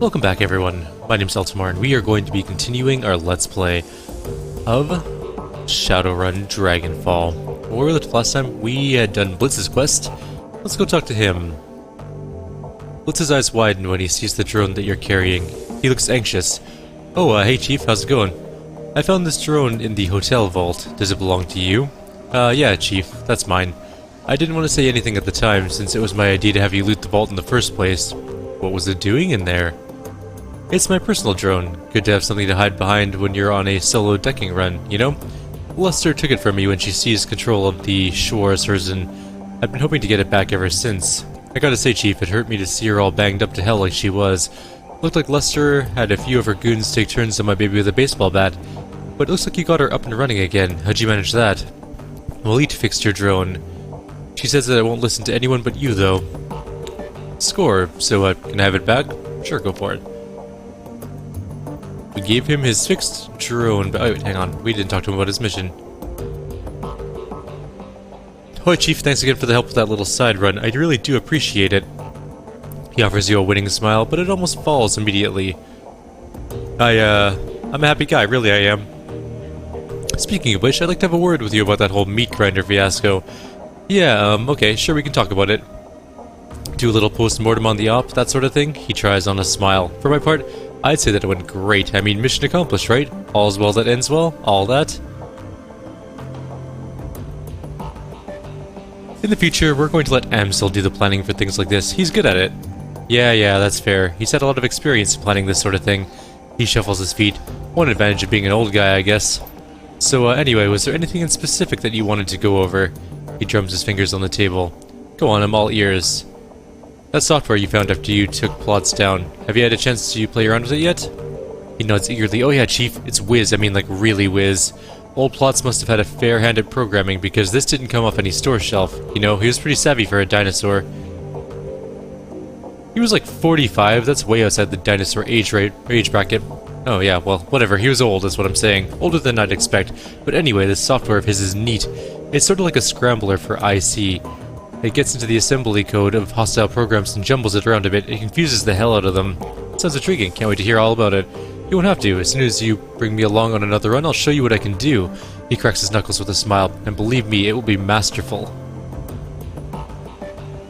Welcome back everyone, my name's Eltimar and we are going to be continuing our Let's Play of Shadowrun Dragonfall. Where we left last time, we had done Blitz's quest. Let's go talk to him. Blitz's eyes widen when he sees the drone that you're carrying. He looks anxious. Oh, hey Chief, how's it going? I found this drone in the hotel vault. Does it belong to you? Yeah Chief, that's mine. I didn't want to say anything at the time since it was my idea to have you loot the vault in the first place. What was it doing in there? It's my personal drone. Good to have something to hide behind when you're on a solo decking run, you know? Lester took it from me when she seized control of the shore as hers, and I've been hoping to get it back ever since. I gotta say, Chief, it hurt me to see her all banged up to hell like she was. Looked like Lester had a few of her goons take turns on my baby with a baseball bat, but it looks like you got her up and running again. How'd you manage that? Malit fixed your drone. She says that I won't listen to anyone but you, though. Score. So, can I have it back? Sure, go for it. We gave him his fixed drone, but oh, wait, hang on. We didn't talk to him about his mission. Hoi, Chief, thanks again for the help with that little side run. I really do appreciate it. He offers you a winning smile, but it almost falls immediately. I'm a happy guy, really I am. Speaking of which, I'd like to have a word with you about that whole meat grinder fiasco. Yeah, okay, sure, we can talk about it. Do a little post-mortem on the op, that sort of thing. He tries on a smile. For my part, I'd say that it went great. I mean, mission accomplished, right? All's well that ends well? All that? In the future, we're going to let Amsel do the planning for things like this. He's good at it. Yeah, that's fair. He's had a lot of experience in planning this sort of thing. He shuffles his feet. One advantage of being an old guy, I guess. So, anyway, was there anything in specific that you wanted to go over? He drums his fingers on the table. Go on, I'm all ears. That software you found after you took plots down. Have you had a chance to play around with it yet? He nods eagerly. Oh yeah, Chief, it's whiz. I mean, like, really whiz. Old plots must have had a fair hand at programming, because this didn't come off any store shelf. You know, he was pretty savvy for a dinosaur. He was like 45, that's way outside the dinosaur age bracket. Oh yeah, well, whatever, he was old, is what I'm saying. Older than I'd expect. But anyway, this software of his is neat. It's sort of like a scrambler for IC. It gets into the assembly code of hostile programs and jumbles it around a bit. It confuses the hell out of them. Sounds intriguing. Can't wait to hear all about it. You won't have to. As soon as you bring me along on another run, I'll show you what I can do. He cracks his knuckles with a smile, and believe me, it will be masterful.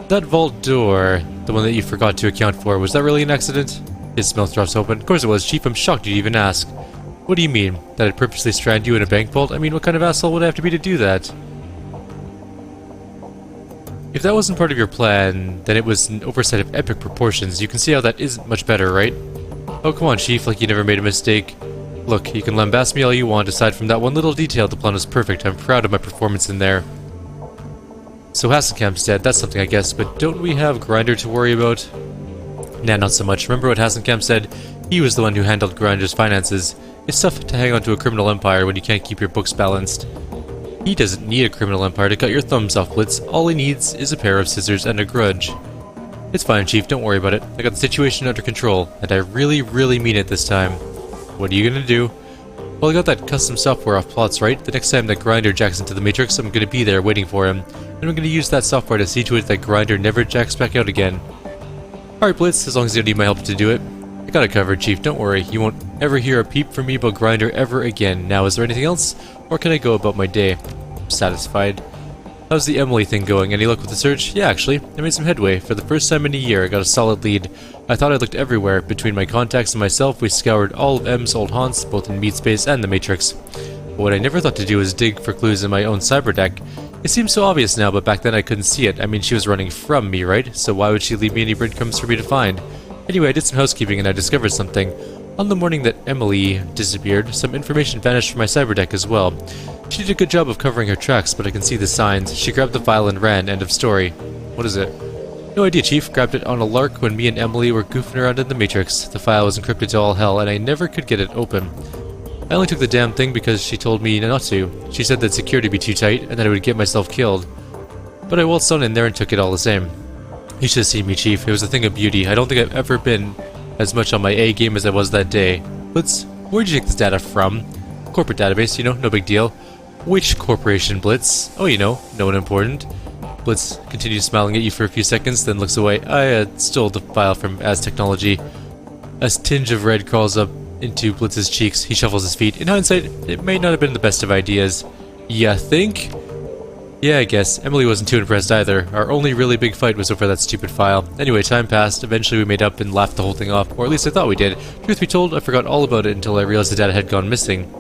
That vault door, the one that you forgot to account for, was that really an accident? His mouth drops open. Of course it was, Chief. I'm shocked you'd even ask. What do you mean? That I'd purposely strand you in a bank vault? I mean, what kind of asshole would I have to be to do that? If that wasn't part of your plan, then it was an oversight of epic proportions. You can see how that isn't much better, right? Oh, come on, Chief, like you never made a mistake. Look, you can lambast me all you want. Aside from that one little detail, the plan was perfect. I'm proud of my performance in there. So Hasenkamp's dead, that's something I guess, but don't we have Grinder to worry about? Nah, not so much. Remember what Hasenkamp said? He was the one who handled Grinder's finances. It's tough to hang on to a criminal empire when you can't keep your books balanced. He doesn't need a criminal empire to cut your thumbs off, Blitz. All he needs is a pair of scissors and a grudge. It's fine, Chief. Don't worry about it. I got the situation under control, and I really, really mean it this time. What are you gonna do? Well, I got that custom software off plots, right? The next time that Grinder jacks into the Matrix, I'm gonna be there waiting for him, and I'm gonna use that software to see to it that Grinder never jacks back out again. Alright, Blitz, as long as you don't need my help to do it. I got it covered, Chief. Don't worry. You won't ever hear a peep from me about Grinder ever again. Now, is there anything else? Or can I go about my day? I'm satisfied. How's the Emily thing going? Any luck with the search? Yeah, actually. I made some headway. For the first time in a year, I got a solid lead. I thought I looked everywhere. Between my contacts and myself, we scoured all of M's old haunts, both in Meat Space and the Matrix. But what I never thought to do was dig for clues in my own cyber deck. It seems so obvious now, but back then I couldn't see it. I mean, she was running from me, right? So why would she leave me any breadcrumbs for me to find? Anyway, I did some housekeeping and I discovered something. On the morning that Emily disappeared, some information vanished from my cyber deck as well. She did a good job of covering her tracks, but I can see the signs. She grabbed the file and ran. End of story. What is it? No idea, Chief. Grabbed it on a lark when me and Emily were goofing around in the Matrix. The file was encrypted to all hell, and I never could get it open. I only took the damn thing because she told me not to. She said that security would be too tight, and that I would get myself killed. But I waltzed on in there and took it all the same. You should have seen me, Chief. It was a thing of beauty. I don't think I've ever been as much on my A game as I was that day. Blitz, where'd you take this data from? Corporate database, you know, no big deal. Which corporation, Blitz? Oh, you know, no one important. Blitz continues smiling at you for a few seconds, then looks away. I stole the file from Az Technology. A tinge of red crawls up into Blitz's cheeks. He shuffles his feet. In hindsight, it may not have been the best of ideas. Ya think? Yeah, I guess. Emily wasn't too impressed either. Our only really big fight was over that stupid file. Anyway, time passed. Eventually we made up and laughed the whole thing off. Or at least I thought we did. Truth be told, I forgot all about it until I realized the data had gone missing.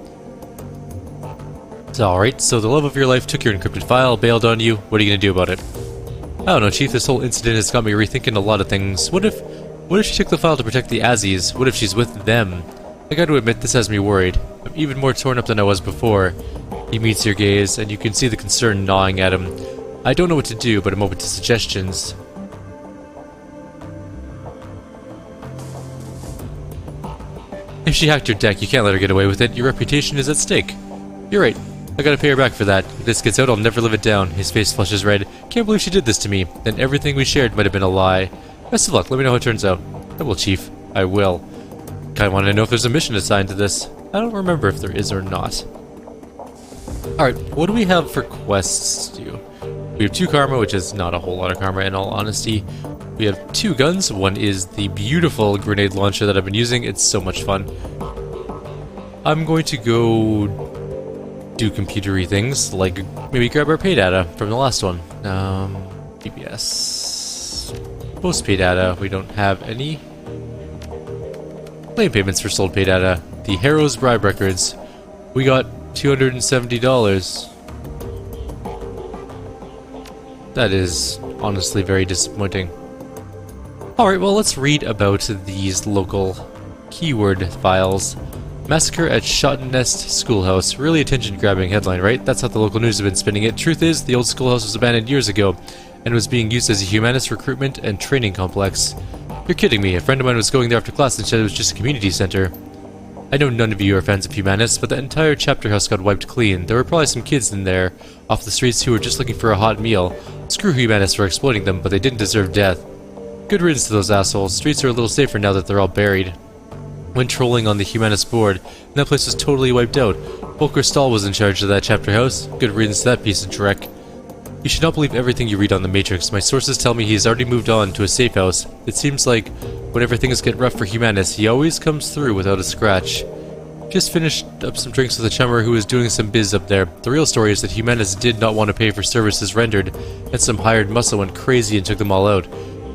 So, alright, so the love of your life took your encrypted file, bailed on you. What are you gonna do about it? I don't know, Chief. This whole incident has got me rethinking a lot of things. What if she took the file to protect the Azzies? What if she's with them? I gotta admit, this has me worried. I'm even more torn up than I was before. He meets your gaze, and you can see the concern gnawing at him. I don't know what to do, but I'm open to suggestions. If she hacked your deck, you can't let her get away with it. Your reputation is at stake. You're right. I gotta pay her back for that. If this gets out, I'll never live it down. His face flushes red. Can't believe she did this to me. Then everything we shared might have been a lie. Best of luck. Let me know how it turns out. I will, Chief. I will. Kinda want to know if there's a mission assigned to this. I don't remember if there is or not. Alright, what do we have for quests to do? We have 2 karma, which is not a whole lot of karma in all honesty. We have 2 guns. One is the beautiful grenade launcher that I've been using. It's so much fun. I'm going to go do computery things, like maybe grab our pay data from the last one. PBS. Post pay data, we don't have any. Claim payments for sold pay data. The Harrow's bribe records. We got $270. That is honestly very disappointing. Alright, well, let's read about these local keyword files. Massacre at Shottenest Schoolhouse. Really attention-grabbing headline, right? That's how the local news have been spinning it. Truth is, the old schoolhouse was abandoned years ago and was being used as a humanist recruitment and training complex. You're kidding me. A friend of mine was going there after class and said it was just a community center. I know none of you are fans of humanists, but the entire chapter house got wiped clean. There were probably some kids in there off the streets who were just looking for a hot meal. Screw humanists for exploiting them, but they didn't deserve death. Good riddance to those assholes. Streets are a little safer now that they're all buried. Went trolling on the humanist board, and that place was totally wiped out. Volker Stahl was in charge of that chapter house. Good riddance to that piece of dreck. You should not believe everything you read on the Matrix. My sources tell me he's already moved on to a safe house. It seems like whenever things get rough for humanists, he always comes through without a scratch. Just finished up some drinks with a chummer who was doing some biz up there. The real story is that humanists did not want to pay for services rendered, and some hired muscle went crazy and took them all out.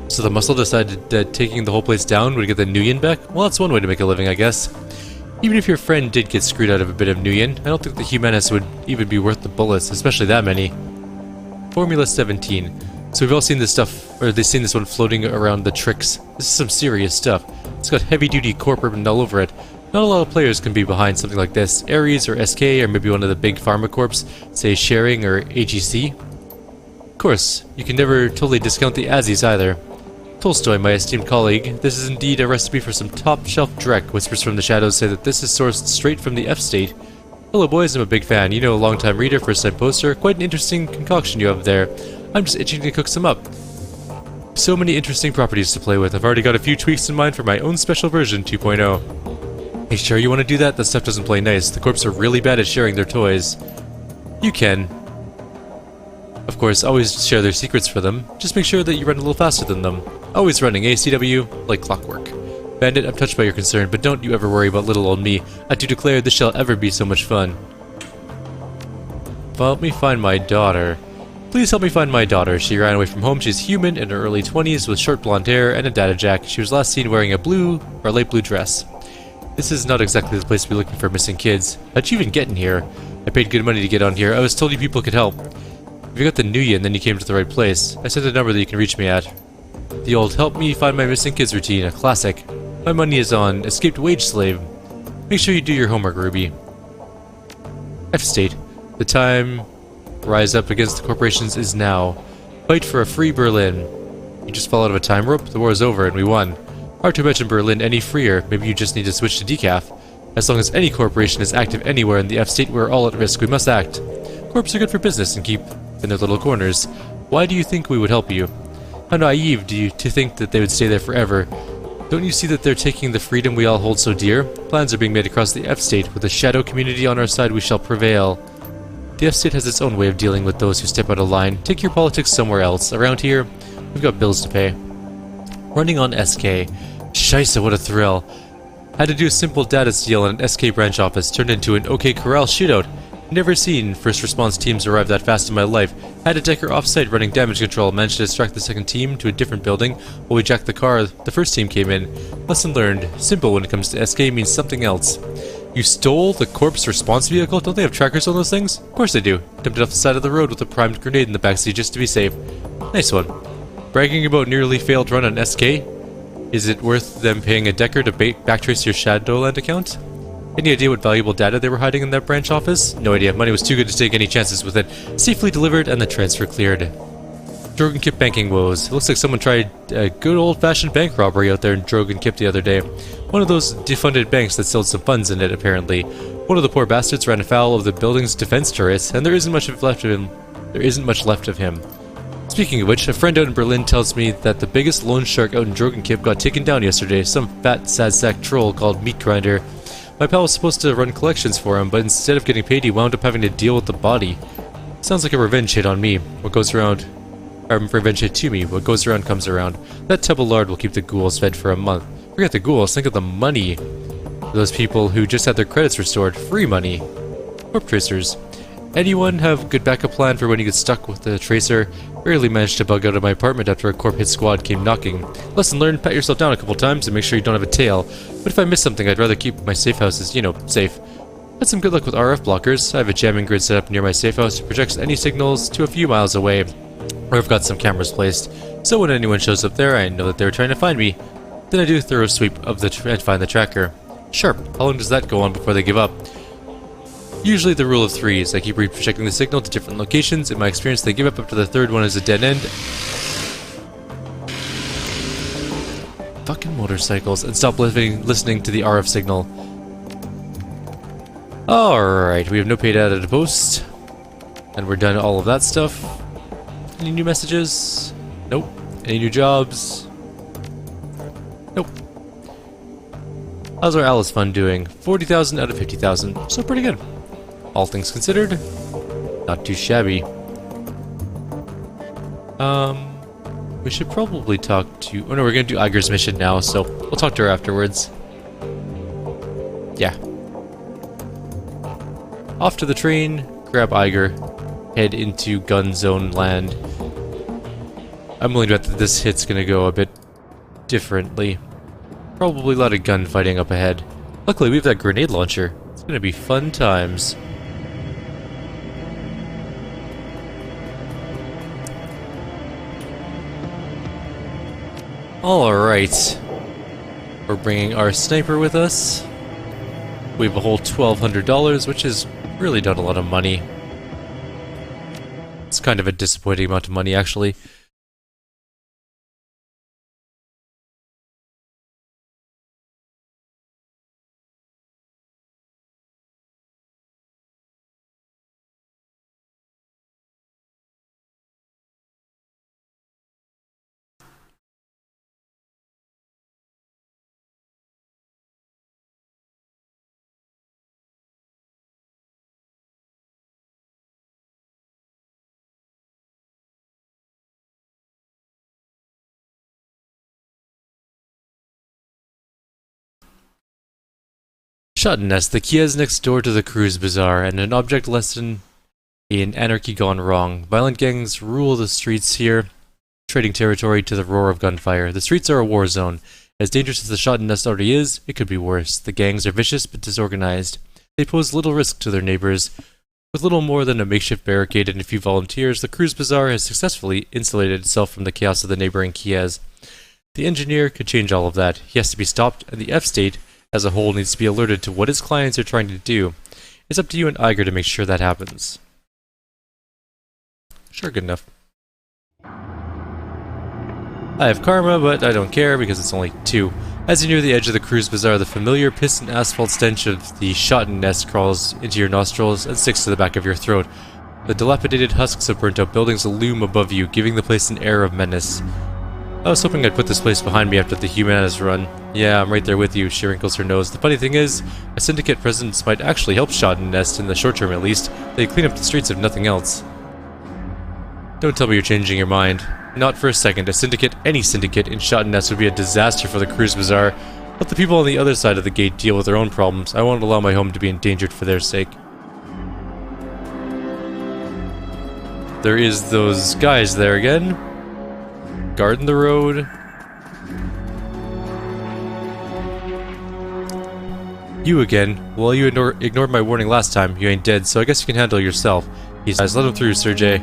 So the muscle decided that taking the whole place down would get the Nuyen back? Well, that's one way to make a living, I guess. Even if your friend did get screwed out of a bit of Nuyen, I don't think the humanists would even be worth the bullets, especially that many. Formula 17. So we've all seen this stuff, or they've seen this one floating around the tricks. This is some serious stuff. It's got heavy-duty corporate written all over it. Not a lot of players can be behind something like this. Ares or SK or maybe one of the big pharma corps, say Sharing or AGC. Of course, you can never totally discount the Azzies either. Tolstoy, my esteemed colleague, this is indeed a recipe for some top-shelf dreck. Whispers from the shadows say that this is sourced straight from the F-state. Hello boys, I'm a big fan. You know, a long-time reader, first-time poster. Quite an interesting concoction you have there. I'm just itching to cook some up. So many interesting properties to play with. I've already got a few tweaks in mind for my own special version 2.0. Hey, sure you want to do that? That stuff doesn't play nice. The corps are really bad at sharing their toys. You can. Of course, always share their secrets for them. Just make sure that you run a little faster than them. Always running ACW like clockwork. Bandit, I'm touched by your concern, but don't you ever worry about little old me. I do declare this shall ever be so much fun. Help me find my daughter. Please help me find my daughter. She ran away from home. She's human, in her early 20s, with short blonde hair and a data jack. She was last seen wearing a blue or light blue dress. This is not exactly the place to be looking for missing kids. How'd you even get in here? I paid good money to get on here. I was told you people could help. If you got the Nuyen, then you came to the right place. I sent a number that you can reach me at. The old help me find my missing kids routine, a classic. My money is on escaped wage slave. Make sure you do your homework, Ruby. F-State. The time rise up against the corporations is now. Fight for a free Berlin. You just fell out of a time rope? The war is over and we won. Hard to imagine Berlin any freer. Maybe you just need to switch to decaf. As long as any corporation is active anywhere in the F-State, we're all at risk. We must act. Corps are good for business and keep in their little corners. Why do you think we would help you? How naive do you to think that they would stay there forever? Don't you see that they're taking the freedom we all hold so dear? Plans are being made across the F-State. With the shadow community on our side, we shall prevail. The F-State has its own way of dealing with those who step out of line. Take your politics somewhere else. Around here, we've got bills to pay. Running on SK. Scheisse, what a thrill. Had to do a simple data steal in an SK branch office, turned into an OK Corral shootout. Never seen first response teams arrive that fast in my life. Had a decker off-site running damage control, managed to distract the second team to a different building while we jacked the car the first team came in. Lesson learned. Simple when it comes to SK means something else. You stole the corpse response vehicle? Don't they have trackers on those things? Of course they do. Dumped it off the side of the road with a primed grenade in the backseat just to be safe. Nice one. Bragging about nearly failed run on SK? Is it worth them paying a decker to backtrace your Shadowland account? Any idea what valuable data they were hiding in that branch office? No idea. Money was too good to take any chances with it. Safely delivered and the transfer cleared. Drogan Kip banking woes. It looks like someone tried a good old-fashioned bank robbery out there in Drogan Kip the other day. One of those defunded banks that sold some funds in it, apparently. One of the poor bastards ran afoul of the building's defense turrets, and there isn't much left of him. Speaking of which, a friend out in Berlin tells me that the biggest loan shark out in Drogan Kip got taken down yesterday. Some fat, sad sack troll called Meat Grinder. My pal was supposed to run collections for him, but instead of getting paid, he wound up having to deal with the body. Sounds like a revenge hit on me. What goes around... revenge hit to me. What goes around comes around. That tub of lard will keep the ghouls fed for a month. Forget the ghouls, think of the money. Those people who just had their credits restored. Free money. Corp tracers. Anyone have good backup plan for when you get stuck with the tracer? Barely managed to bug out of my apartment after a corp hit squad came knocking. Lesson learned, pat yourself down a couple times and make sure you don't have a tail. But if I miss something, I'd rather keep my safe houses, you know, safe. Had some good luck with RF blockers. I have a jamming grid set up near my safe house that projects any signals to a few miles away. Or I've got some cameras placed, so when anyone shows up there, I know that they're trying to find me. Then I do a thorough sweep of and find the tracker. Sharp. How long does that go on before they give up? Usually the rule of threes. I keep reprojecting the signal to different locations. In my experience, they give up after the third one is a dead end. Fucking motorcycles. And stop listening to the RF signal. Alright, we have no paid data to post. And we're done all of that stuff. Any new messages? Nope. Any new jobs? Nope. How's our Alice Fund doing? 40,000 out of 50,000. So pretty good. All things considered, not too shabby. We should probably talk to... Oh no, we're gonna do Iger's mission now, so we'll talk to her afterwards. Yeah. Off to the train, grab Iger, head into gun zone land. I'm willing to bet that this hit's gonna go a bit differently. Probably a lot of gunfighting up ahead. Luckily, we have that grenade launcher. It's gonna be fun times. Alright. We're bringing our sniper with us. We have a whole $1,200, which is really not a lot of money. It's kind of a disappointing amount of money, actually. Shotnest, the Kia is next door to the Cruise Bazaar, and an object lesson in anarchy gone wrong. Violent gangs rule the streets here, trading territory to the roar of gunfire. The streets are a war zone. As dangerous as the Shotnest already is, it could be worse. The gangs are vicious but disorganized. They pose little risk to their neighbors. With little more than a makeshift barricade and a few volunteers, the Cruise Bazaar has successfully insulated itself from the chaos of the neighboring Kias. The engineer could change all of that. He has to be stopped, and the F-State as a whole needs to be alerted to what his clients are trying to do. It's up to you and Iger to make sure that happens. Sure, good enough. I have karma, but I don't care because it's only 2. As you near the edge of the Cruise Bazaar, the familiar piss and asphalt stench of the Shotnest crawls into your nostrils and sticks to the back of your throat. The dilapidated husks of burnt-out buildings loom above you, giving the place an air of menace. I was hoping I'd put this place behind me after the Humanis run. Yeah, I'm right there with you, she wrinkles her nose. The funny thing is, a syndicate presence might actually help Shotnest in the short term at least. They clean up the streets if nothing else. Don't tell me you're changing your mind. Not for a second. A syndicate, any syndicate, in Shotnest would be a disaster for the cruise bazaar. Let the people on the other side of the gate deal with their own problems. I won't allow my home to be endangered for their sake. There is those guys there again. Guarding the road. You again. Well, you ignored my warning last time. You ain't dead, so I guess you can handle yourself. He says, let him through, Sir J.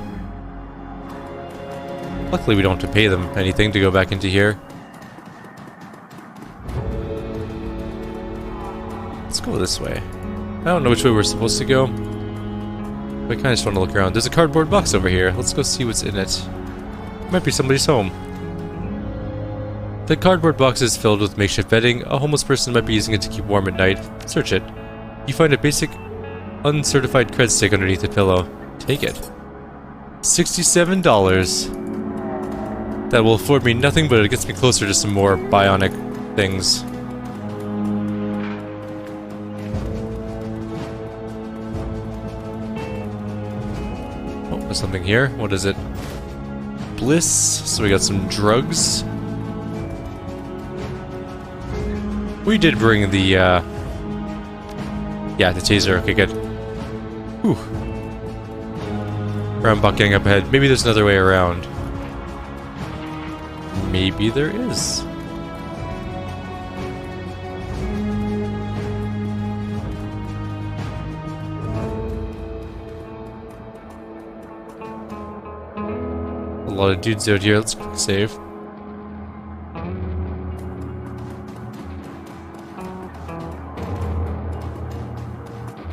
Luckily, we don't have to pay them anything to go back into here. Let's go this way. I don't know which way we're supposed to go. But I kind of just want to look around. There's a cardboard box over here. Let's go see what's in it. Might be somebody's home. The cardboard box is filled with makeshift bedding. A homeless person might be using it to keep warm at night. Search it. You find a basic, uncertified cred stick underneath the pillow. Take it. $67. That will afford me nothing, but it gets me closer to some more bionic things. Oh, there's something here. What is it? Bliss. So we got some drugs. We did bring the, yeah, the taser. Okay, good. Whew. Round bucking up ahead. Maybe there's another way around. Maybe there is. A lot of dudes out here. Let's quick save.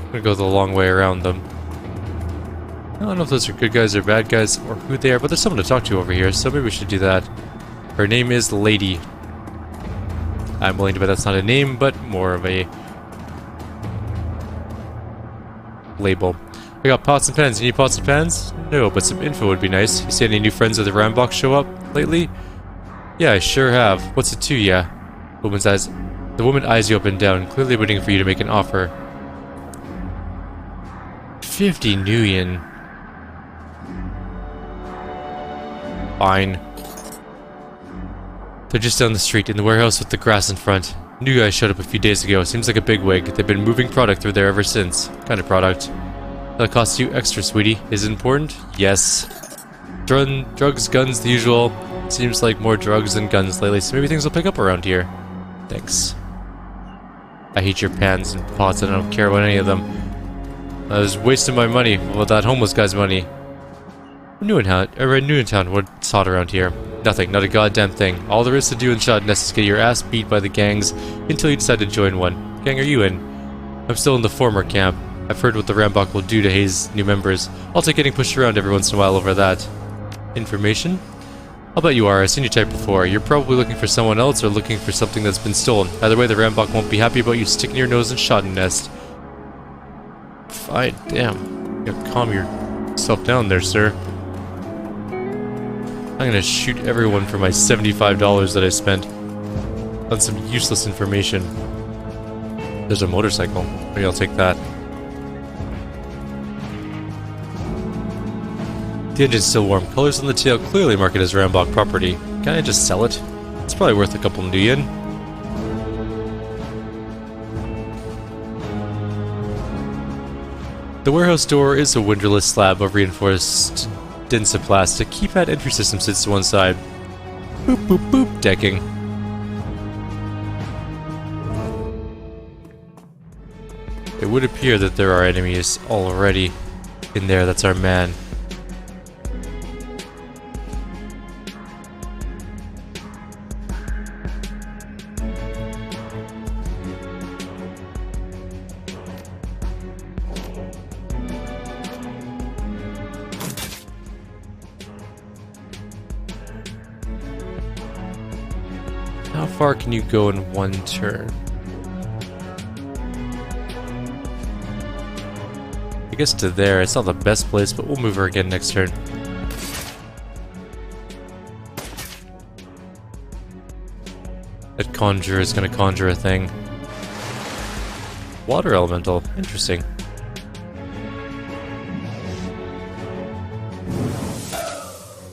I'm gonna go the long way around them. I don't know if those are good guys or bad guys or who they are, but there's someone to talk to over here, so maybe we should do that. Her name is Lady. I'm willing to bet that's not a name, but more of a label. I got pots and pans. You need pots and pans? No, but some info would be nice. You see any new friends of the Rambox show up lately? Yeah, I sure have. What's it to ya? The woman eyes you up and down, clearly waiting for you to make an offer. 50 Nuyen. Fine. They're just down the street, in the warehouse with the grass in front. New guy showed up a few days ago. Seems like a bigwig. They've been moving product through there ever since. Kind of product. That costs you extra, sweetie. Is it important? Yes. Drugs, guns, the usual. Seems like more drugs than guns lately, so maybe things will pick up around here. Thanks. I hate your pans and pots. I don't care about any of them. I was wasting my money with that homeless guy's money. New in town. What's hot around here? Nothing. Not a goddamn thing. All there is to do in Shotnest is get your ass beat by the gangs until you decide to join one. Gang are you in? I'm still in the former camp. I've heard what the Rambok will do to haze new members. I'll take getting pushed around every once in a while over that. Information? I'll bet you are. I've seen you type before. You're probably looking for someone else or looking for something that's been stolen. Either way, the Rambok won't be happy about you sticking your nose in Shotnest. Fine. Damn. You gotta calm yourself down there, sir. I'm gonna shoot everyone for my $75 that I spent on some useless information. There's a motorcycle. Maybe I'll take that. The engine's still warm. Colors on the tail clearly mark it as Rambok property. Can I just sell it? It's probably worth a couple Nuyen. The warehouse door is a windowless slab of reinforced Densoplast. A keypad entry system sits to one side. Boop boop boop decking. It would appear that there are enemies already in there. That's our man. How far can you go in one turn? I guess to there. It's not the best place, but we'll move her again next turn. That conjure is going to conjure a thing. Water elemental. Interesting.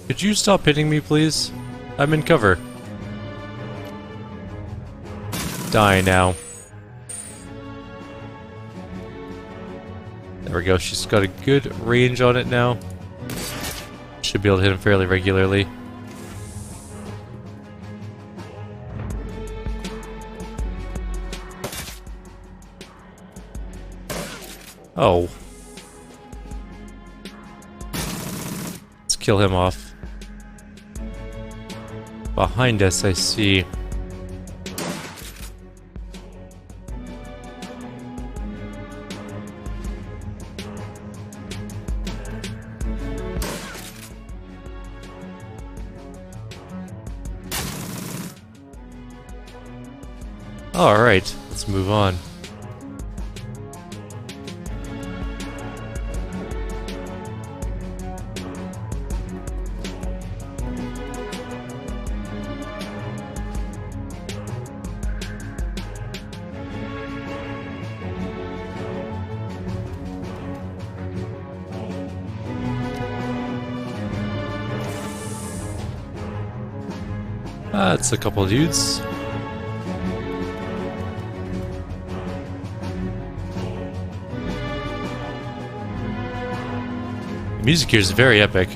Could you stop hitting me, please? I'm in cover. Die now. There we go, she's got a good range on it now. Should be able to hit him fairly regularly. Oh. Let's kill him off. Behind us, I see. Alright, let's move on. That's a couple of dudes. The music here is very epic.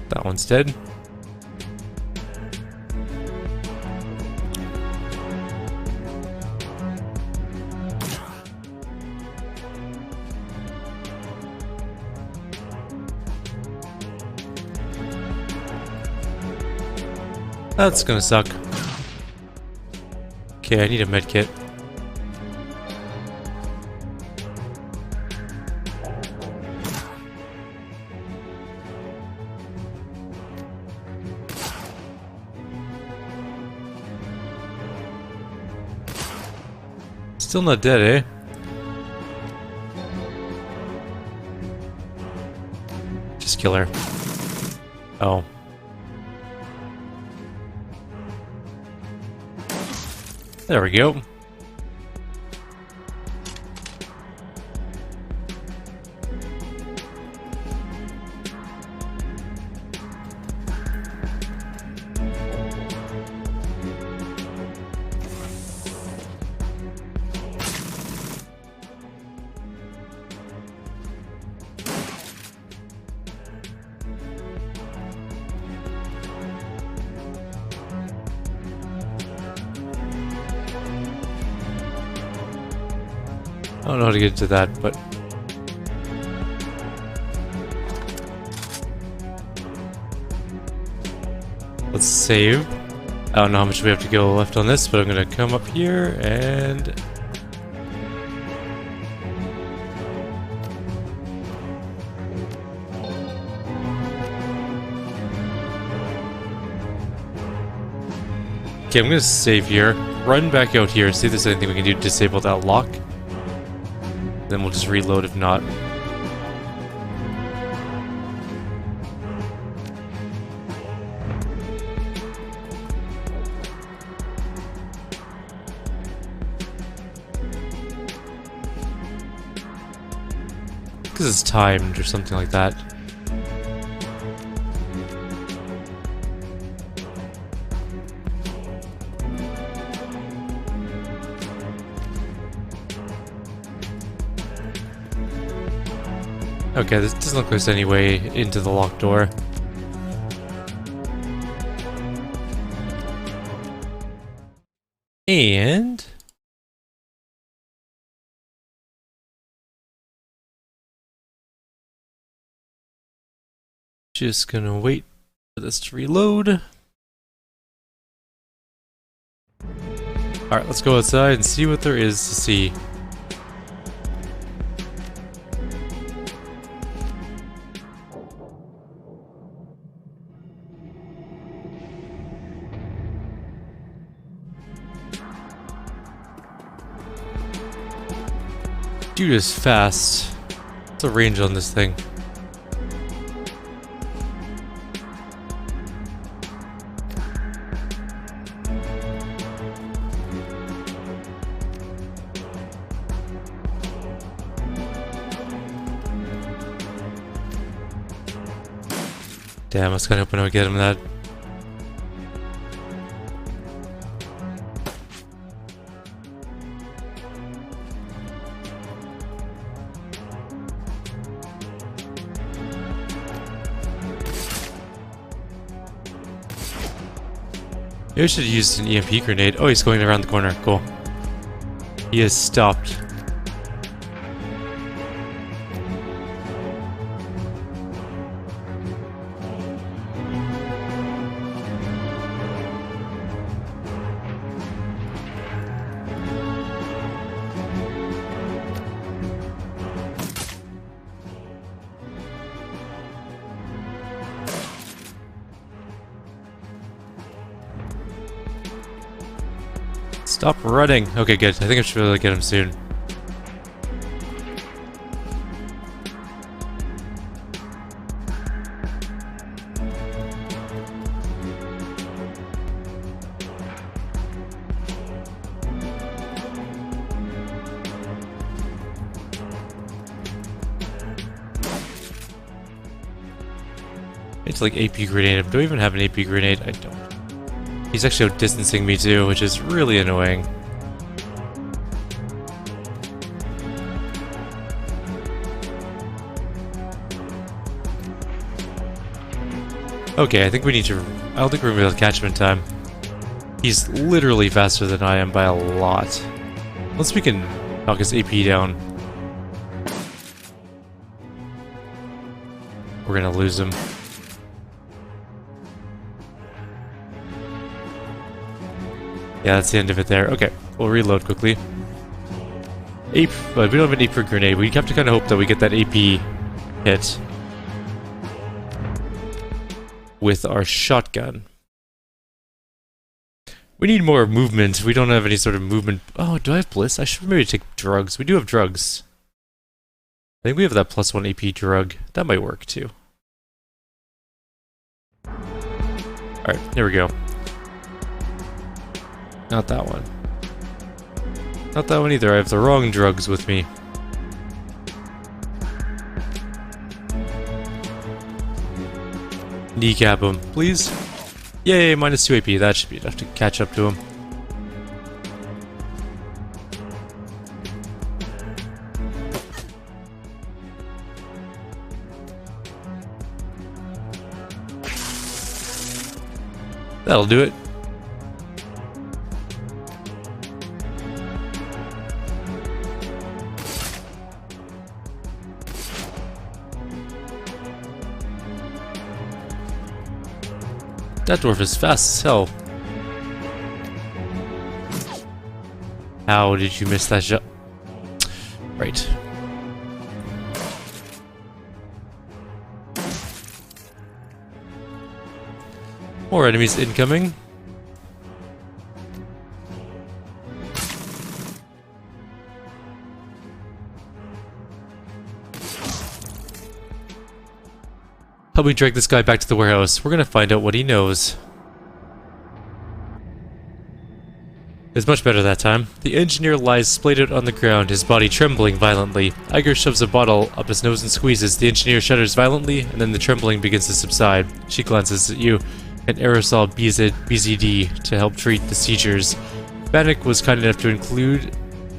That one's dead. That's gonna suck. Okay, I need a medkit. Still not dead, eh? Just kill her. Oh. There we go. I don't know how to get to that, but... let's save. I don't know how much we have to go left on this, but I'm gonna come up here and... okay, I'm gonna save here, run back out here, see if there's anything we can do to disable that lock. Then we'll just reload if not. Because it's timed or something like that. Okay, this doesn't look like there's any way into the locked door. And... just gonna wait for this to reload. Alright, let's go outside and see what there is to see. Dude is fast. What's the range on this thing? Damn, I was kinda hoping I would get him that. Maybe I should have used an EMP grenade. Oh, he's going around the corner. Cool. He has stopped. Stop running! Okay, good. I think I should really get him soon. It's like AP grenade. Do I even have an AP grenade? I don't. He's actually outdistancing me too, which is really annoying. Okay, I think we need to... I don't think we're going to be able to catch him in time. He's literally faster than I am by a lot. Unless we can knock his AP down. We're going to lose him. Yeah, that's the end of it there. Okay, we'll reload quickly. Ape, but we don't have an ape for grenade. We have to kind of hope that we get that AP hit with our shotgun. We need more movement. We don't have any sort of movement. Oh, do I have Blitz? I should maybe take drugs. We do have drugs. I think we have that +1 AP drug. That might work too. Alright, here we go. Not that one. Not that one either. I have the wrong drugs with me. Kneecap him, please. Yay, -2 AP. That should be enough to catch up to him. That'll do it. That dwarf is fast as hell. How did you miss that shot? Right. More enemies incoming. Help me drag this guy back to the warehouse. We're gonna find out what he knows. It's much better that time. The engineer lies splayed out on the ground, his body trembling violently. Iger shoves a bottle up his nose and squeezes. The engineer shudders violently, and then the trembling begins to subside. She glances at you. An aerosol BZD to help treat the seizures. Bannock was kind enough to include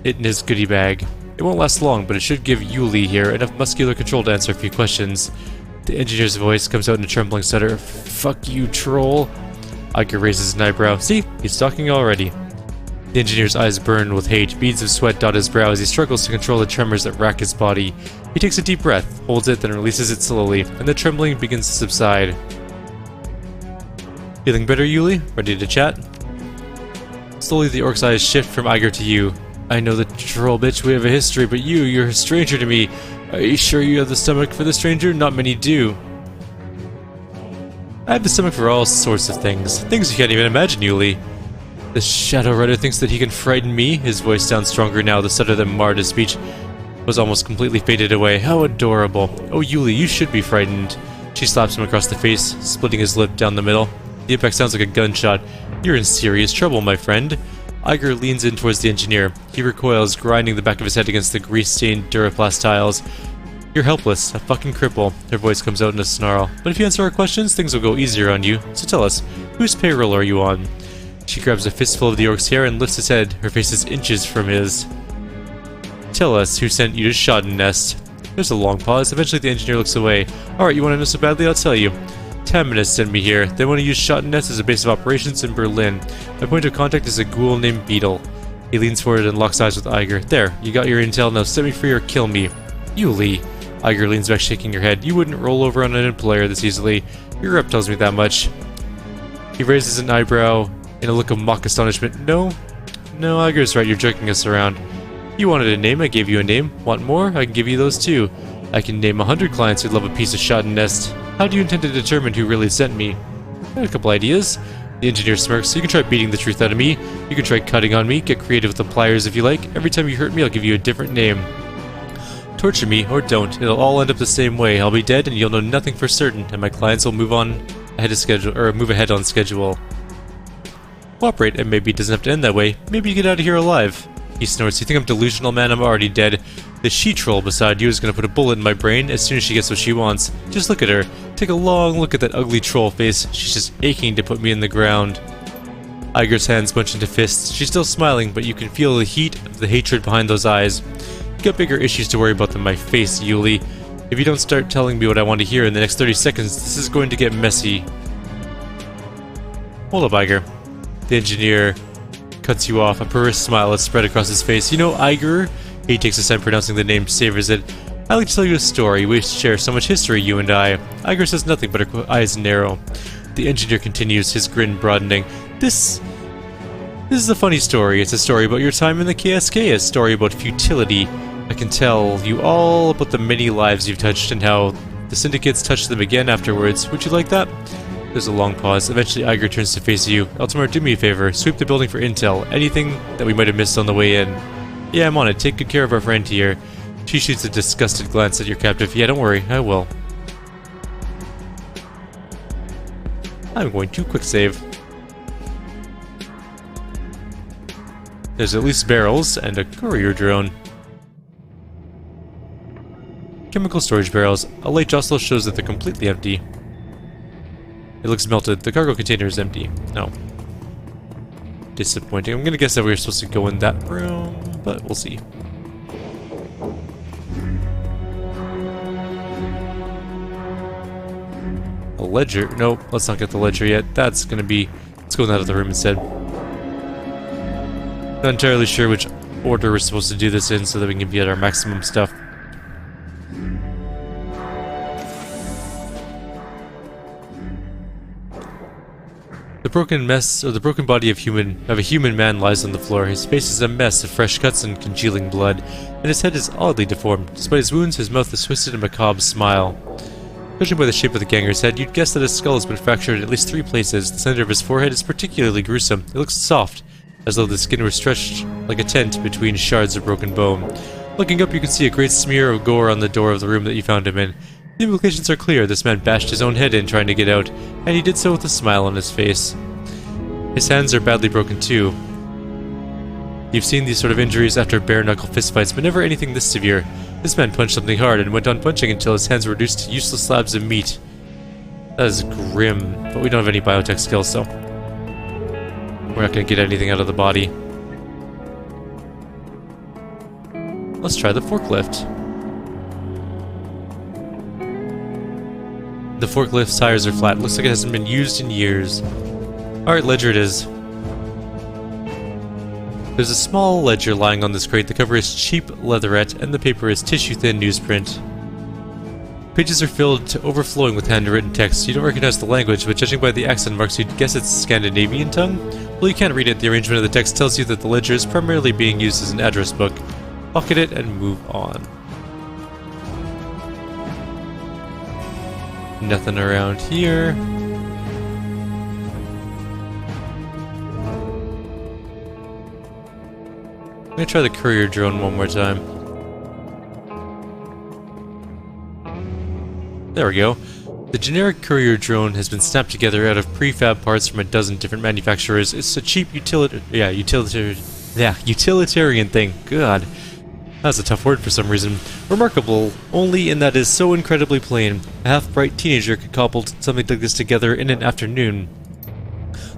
it in his goodie bag. It won't last long, but it should give Yuli here enough muscular control to answer a few questions. The engineer's voice comes out in a trembling stutter. Fuck you, troll. Iger raises an eyebrow. See? He's talking already. The engineer's eyes burn with hate. Beads of sweat dot his brow as he struggles to control the tremors that rack his body. He takes a deep breath, holds it, then releases it slowly, and the trembling begins to subside. Feeling better, Yuli? Ready to chat? Slowly the orc's eyes shift from Iger to you. I know the troll bitch, we have a history, but you're a stranger to me. Are you sure you have the stomach for the stranger? Not many do. I have the stomach for all sorts of things. Things you can't even imagine, Yuli. The Shadowrunner thinks that he can frighten me. His voice sounds stronger now, the stutter that marred his speech. was almost completely faded away. How adorable. Oh, Yuli, you should be frightened. She slaps him across the face, splitting his lip down the middle. The impact sounds like a gunshot. You're in serious trouble, my friend. Iger leans in towards the engineer. He recoils, grinding the back of his head against the grease-stained Duraplast tiles. You're helpless, a fucking cripple. Her voice comes out in a snarl. But if you answer our questions, things will go easier on you. So tell us, whose payroll are you on? She grabs a fistful of the orc's hair and lifts his head. Her face is inches from his. Tell us who sent you to Shadowrun. There's a long pause. Eventually the engineer looks away. Alright, you want to know so badly? I'll tell you. Thamior sent me here. They want to use Shadowrun as a base of operations in Berlin. My point of contact is a ghoul named Beetle. He leans forward and locks eyes with Iger. There, you got your intel, now set me free or kill me. Yuli. Iger leans back, shaking her head. You wouldn't roll over on an employer this easily. Your rep tells me that much. He raises an eyebrow in a look of mock astonishment. No, Iger's right, you're joking us around. You wanted a name, I gave you a name. Want more? I can give you those too. I can name 100 clients who'd love a piece of Shadowrun. How do you intend to determine who really sent me? I have a couple ideas. The engineer smirks. You can try beating the truth out of me. You can try cutting on me. Get creative with the pliers if you like. Every time you hurt me, I'll give you a different name. Torture me, or don't. It'll all end up the same way. I'll be dead, and you'll know nothing for certain, and my clients will move ahead on schedule. Cooperate, and maybe it doesn't have to end that way. Maybe you get out of here alive. He snorts. You think I'm delusional, man? I'm already dead. The she-troll beside you is gonna put a bullet in my brain as soon as she gets what she wants. Just look at her. Take a long look at that ugly troll face. She's just aching to put me in the ground. Iger's hands bunch into fists. She's still smiling, but you can feel the heat of the hatred behind those eyes. You got bigger issues to worry about than my face, Yuli. If you don't start telling me what I want to hear in the next 30 seconds, this is going to get messy. Hold up, Iger. The engineer cuts you off. A perverse smile is spread across his face. You know, Iger? He takes his time pronouncing the name, savors it. I'd like to tell you a story. We share so much history, you and I. Iger says nothing, but her eyes narrow. The engineer continues, his grin broadening. This is a funny story. It's a story about your time in the KSK, a story about futility. I can tell you all about the many lives you've touched and how the syndicates touched them again afterwards. Would you like that? There's a long pause. Eventually, Iger turns to face you. Eltimar, do me a favor. Sweep the building for intel. Anything that we might have missed on the way in. Yeah, I'm on it. Take good care of our friend here. She shoots a disgusted glance at your captive. Yeah, don't worry. I will. I'm going to quick save. There's at least barrels and a courier drone. Chemical storage barrels. A light jostle shows that they're completely empty. It looks melted. The cargo container is empty. No. Disappointing. I'm gonna guess that we were supposed to go in that room, but we'll see. A ledger? Nope, let's not get the ledger yet. That's gonna be... Let's go in that other room instead. Not entirely sure which order we're supposed to do this in so that we can get our maximum stuff. The broken body of a human man lies on the floor. His face is a mess of fresh cuts and congealing blood, and his head is oddly deformed. Despite his wounds, his mouth is twisted in a macabre smile. Judging by the shape of the ganger's head, you'd guess that his skull has been fractured in at least 3 places. The center of his forehead is particularly gruesome. It looks soft, as though the skin were stretched like a tent between shards of broken bone. Looking up, you can see a great smear of gore on the door of the room that you found him in. The implications are clear. This man bashed his own head in trying to get out, and he did so with a smile on his face. His hands are badly broken too. You've seen these sort of injuries after bare-knuckle fistfights, but never anything this severe. This man punched something hard and went on punching until his hands were reduced to useless slabs of meat. That is grim, but we don't have any biotech skills, so we're not going to get anything out of the body. Let's try the forklift. The forklift's tires are flat. Looks like it hasn't been used in years. Alright, ledger it is. There's a small ledger lying on this crate. The cover is cheap leatherette, and the paper is tissue-thin newsprint. Pages are filled to overflowing with handwritten text. You don't recognize the language, but judging by the accent marks, you'd guess it's Scandinavian tongue? Well, you can't read it. The arrangement of the text tells you that the ledger is primarily being used as an address book. Pocket it and move on. Nothing around here. I'm gonna try the courier drone one more time. There we go. The generic courier drone has been snapped together out of prefab parts from a dozen different manufacturers. It's a cheap utilitarian thing. God, that's a tough word for some reason. Remarkable only in that it is so incredibly plain. A half-bright teenager could cobble something like this together in an afternoon.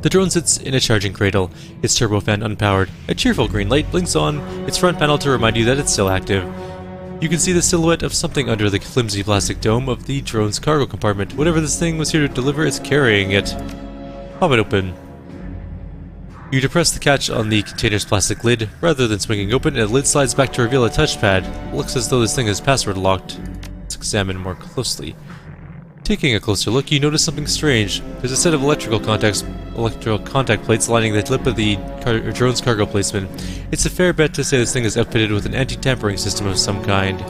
The drone sits in a charging cradle, its turbofan unpowered. A cheerful green light blinks on its front panel to remind you that it's still active. You can see the silhouette of something under the flimsy plastic dome of the drone's cargo compartment. Whatever this thing was here to deliver is carrying it. Pop it open. You depress the catch on the container's plastic lid. Rather than swinging open, the lid slides back to reveal a touchpad. It looks as though this thing is password locked. Let's examine more closely. Taking a closer look, you notice something strange. There's a set of electrical contact plates lining the lip of the drone's cargo placement. It's a fair bet to say this thing is outfitted with an anti-tampering system of some kind.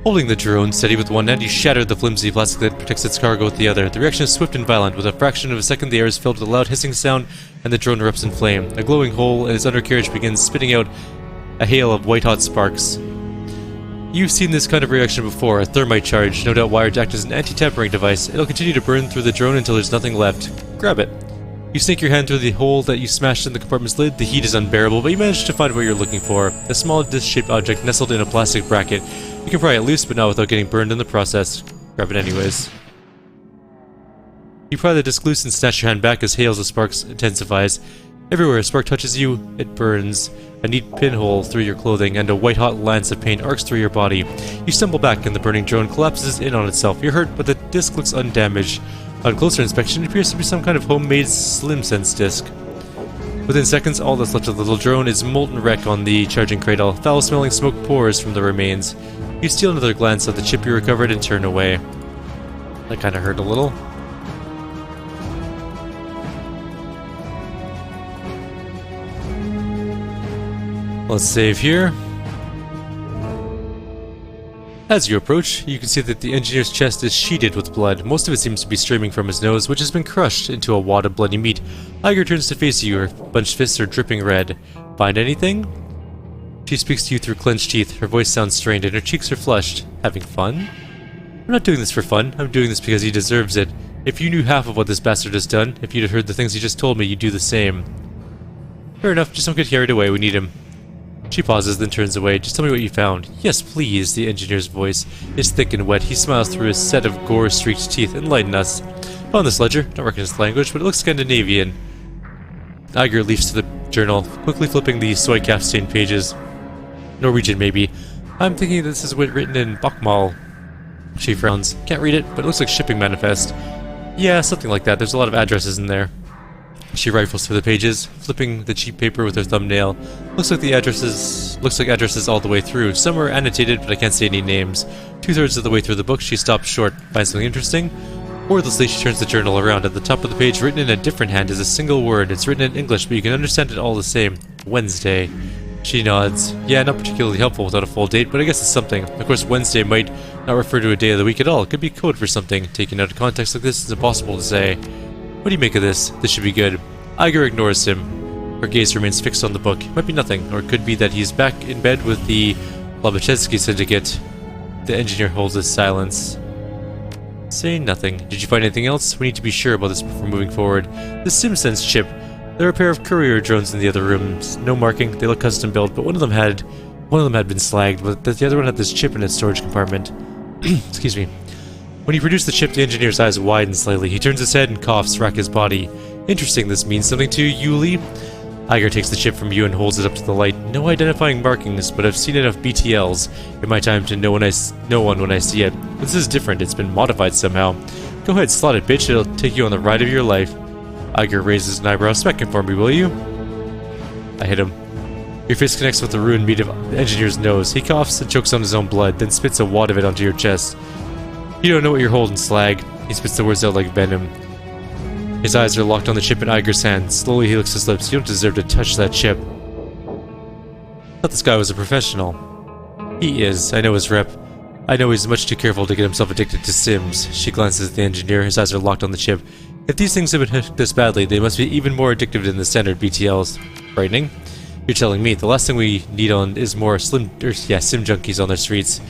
Holding the drone steady with one hand, you shatter the flimsy plastic that protects its cargo with the other. The reaction is swift and violent. With a fraction of a second, the air is filled with a loud hissing sound, and the drone erupts in flame. A glowing hole in its undercarriage begins spitting out a hail of white-hot sparks. You've seen this kind of reaction before, a thermite charge, no doubt wired to act as an anti-tampering device. It'll continue to burn through the drone until there's nothing left. Grab it. You sneak your hand through the hole that you smashed in the compartment's lid. The heat is unbearable, but you manage to find what you're looking for. A small disc-shaped object nestled in a plastic bracket. You can pry it loose, but not without getting burned in the process. Grab it anyways. You pry the disc loose and snatch your hand back as hails of sparks intensifies. Everywhere a spark touches you, it burns. A neat pinhole through your clothing, and a white-hot lance of pain arcs through your body. You stumble back, and the burning drone collapses in on itself. You're hurt, but the disc looks undamaged. On closer inspection, it appears to be some kind of homemade SlimSense disc. Within seconds, all that's left of the little drone is molten wreck on the charging cradle. Foul-smelling smoke pours from the remains. You steal another glance at the chip you recovered and turn away. That kinda hurt a little. Let's save here. As you approach, you can see that the engineer's chest is sheeted with blood. Most of it seems to be streaming from his nose, which has been crushed into a wad of bloody meat. Iger turns to face you, her bunched fists are dripping red. Find anything? She speaks to you through clenched teeth. Her voice sounds strained and her cheeks are flushed. Having fun? I'm not doing this for fun. I'm doing this because he deserves it. If you knew half of what this bastard has done, if you'd heard the things he just told me, you'd do the same. Fair enough, just don't get carried away. We need him. She pauses, then turns away. Just tell me what you found. Yes, please, the engineer's voice is thick and wet. He smiles through his set of gore-streaked teeth. Enlighten us. Found this ledger. Don't recognize the language, but it looks Scandinavian. Iger leaps to the journal, quickly flipping the soy cap-stained pages. Norwegian, maybe. I'm thinking this is written in Bokmal. She frowns. Can't read it, but it looks like shipping manifest. Yeah, something like that. There's a lot of addresses in there. She rifles through the pages, flipping the cheap paper with her thumbnail. Looks like addresses all the way through. Some are annotated, but I can't see any names. 2/3 of the way through the book, she stops short. Finds something interesting? Wordlessly, she turns the journal around. At the top of the page, written in a different hand, is a single word. It's written in English, but you can understand it all the same. Wednesday. She nods. Yeah, not particularly helpful without a full date, but I guess it's something. Of course, Wednesday might not refer to a day of the week at all. It could be code for something. Taken out of context like this, it's impossible to say. What do you make of this? This should be good. Iger ignores him. Her gaze remains fixed on the book. Might be nothing, or it could be that he's back in bed with the Lobachevsky syndicate. The engineer holds his silence. Say nothing. Did you find anything else? We need to be sure about this before moving forward. The SimSense chip. There are a pair of courier drones in the other rooms. No marking. They look custom built, but one of them had been slagged, but the other one had this chip in its storage compartment. Excuse me. When you produce the chip, the engineer's eyes widen slightly. He turns his head and coughs, rack his body. Interesting, this means something to you, Yuli? Iger takes the chip from you and holds it up to the light. No identifying markings, but I've seen enough BTLs in my time to know one when I see it. This is different. It's been modified somehow. Go ahead, slot it, bitch. It'll take you on the ride of your life. Iger raises an eyebrow. Spec it for me, will you? I hit him. Your fist connects with the ruined meat of the engineer's nose. He coughs and chokes on his own blood, then spits a wad of it onto your chest. You don't know what you're holding, slag. He spits the words out like venom. His eyes are locked on the chip in Iger's hand. Slowly he licks his lips. You don't deserve to touch that chip. I thought this guy was a professional. He is. I know his rep. I know he's much too careful to get himself addicted to Sims. She glances at the engineer. His eyes are locked on the chip. If these things have been hit this badly, they must be even more addictive than the standard BTLs. Frightening. You're telling me the last thing we need on is more sim junkies on the streets.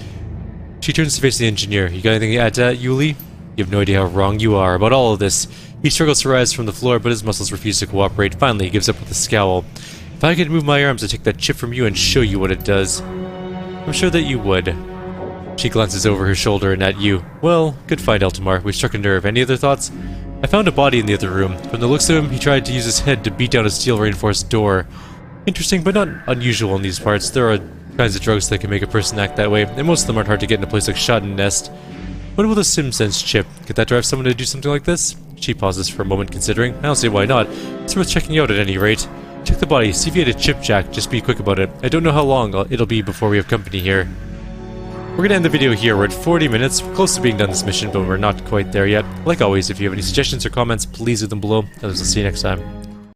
She turns to face the engineer. You got anything to add to that, Yuli? You have no idea how wrong you are about all of this. He struggles to rise from the floor, but his muscles refuse to cooperate. Finally, he gives up with a scowl. If I could move my arms, I'd take that chip from you and show you what it does. I'm sure that you would. She glances over her shoulder and at you. Well, good find, Eltimar. We struck a nerve. Any other thoughts? I found a body in the other room. From the looks of him, he tried to use his head to beat down a steel reinforced door. Interesting, but not unusual in these parts. There are kinds of drugs that can make a person act that way, and most of them aren't hard to get in a place like Shadowrun. What about the SimSense chip? Could that drive someone to do something like this? She pauses for a moment, considering. I don't see why not. It's worth checking out at any rate. Check the body, see if you had a chip jack, just be quick about it. I don't know how long it'll be before we have company here. We're gonna end the video here. We're at 40 minutes. We're close to being done this mission, but we're not quite there yet. Like always, if you have any suggestions or comments, please leave them below, and I'll see you next time.